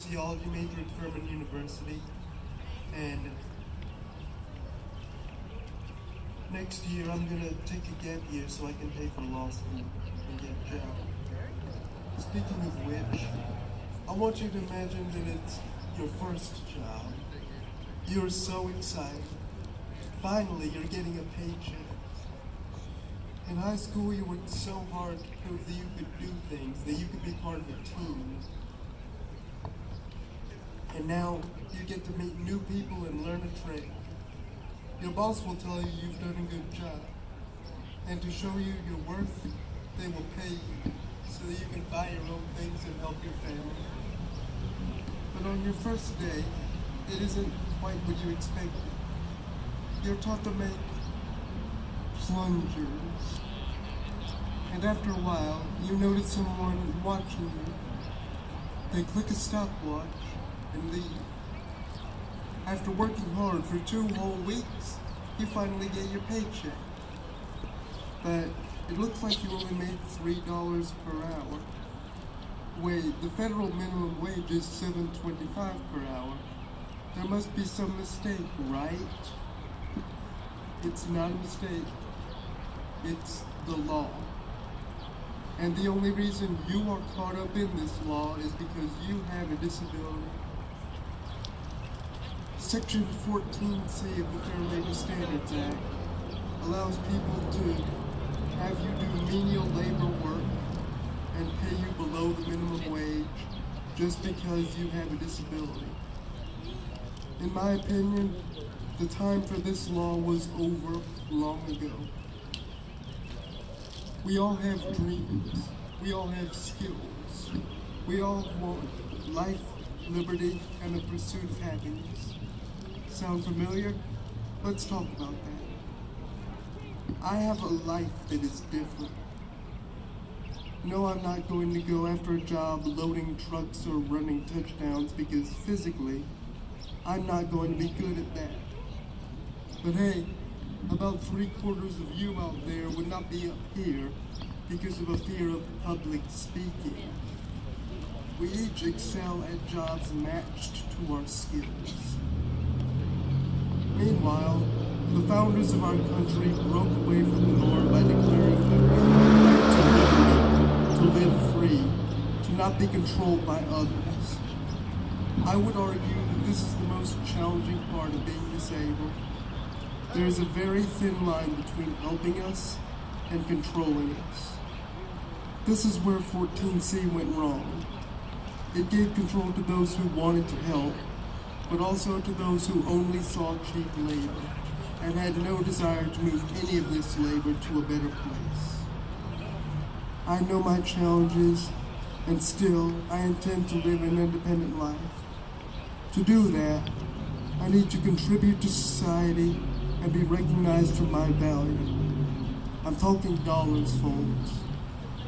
sociology major at Furman University, and next year I'm gonna take a gap year so I can pay for law school and get a job. Speaking of which, I want you to imagine that it's your first job. You're so excited. Finally, you're getting a paycheck. In high school, you worked so hard to prove that you could do things, that you could be part of a team. And now you get to meet new people and learn a trade. Your boss will tell you you've done a good job. And to show you your worth, they will pay you so that you can buy your own things and help your family. But on your first day, it isn't quite what you expected. You're taught to make plungers. And after a while, you notice someone watching you. They click a stopwatch and leave. After working hard for 2 whole weeks, you finally get your paycheck. But it looks like you only made $3 per hour. Wait, the federal minimum wage is $7.25 per hour. There must be some mistake, right? It's not a mistake. It's the law. And the only reason you are caught up in this law is because you have a disability. Section 14C of the Fair Labor Standards Act allows people to have you do menial labor work and pay you below the minimum wage just because you have a disability. In my opinion, the time for this law was over long ago. We all have dreams. We all have skills. We all want life, liberty, and the pursuit of happiness. Sound familiar? Let's talk about that. I have a life that is different. No, I'm not going to go after a job loading trucks or running touchdowns because physically, I'm not going to be good at that. But hey, about 3/4 of you out there would not be up here because of a fear of public speaking. We each excel at jobs matched to our skills. Meanwhile, the founders of our country broke away from the norm by declaring that we have the right to live free, to not be controlled by others. I would argue that this is the most challenging part of being disabled. There is a very thin line between helping us and controlling us. This is where 14C went wrong. It gave control to those who wanted to help, but also to those who only saw cheap labor and had no desire to move any of this labor to a better place. I know my challenges, and still I intend to live an independent life. To do that, I need to contribute to society and be recognized for my value. I'm talking dollars, folks.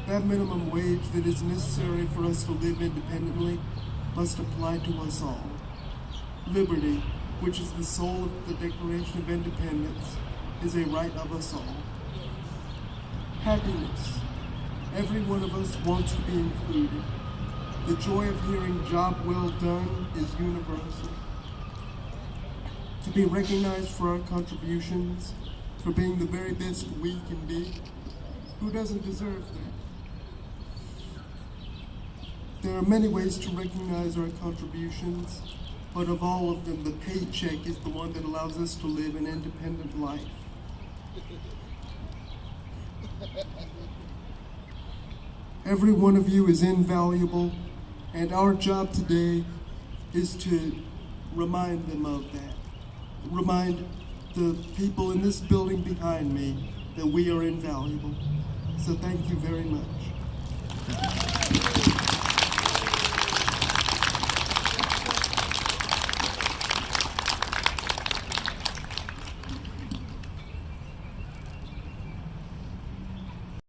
That minimum wage that is necessary for us to live independently must apply to us all. Liberty, which is the soul of the Declaration of Independence, is a right of us all. Happiness. Every one of us wants to be included. The joy of hearing "job well done" is universal. To be recognized for our contributions, for being the very best we can be, who doesn't deserve that? There are many ways to recognize our contributions, but of all of them, the paycheck is the one that allows us to live an independent life. Every one of you is invaluable, and our job today is to remind them of that. Remind the people in this building behind me that we are invaluable. So thank you very much.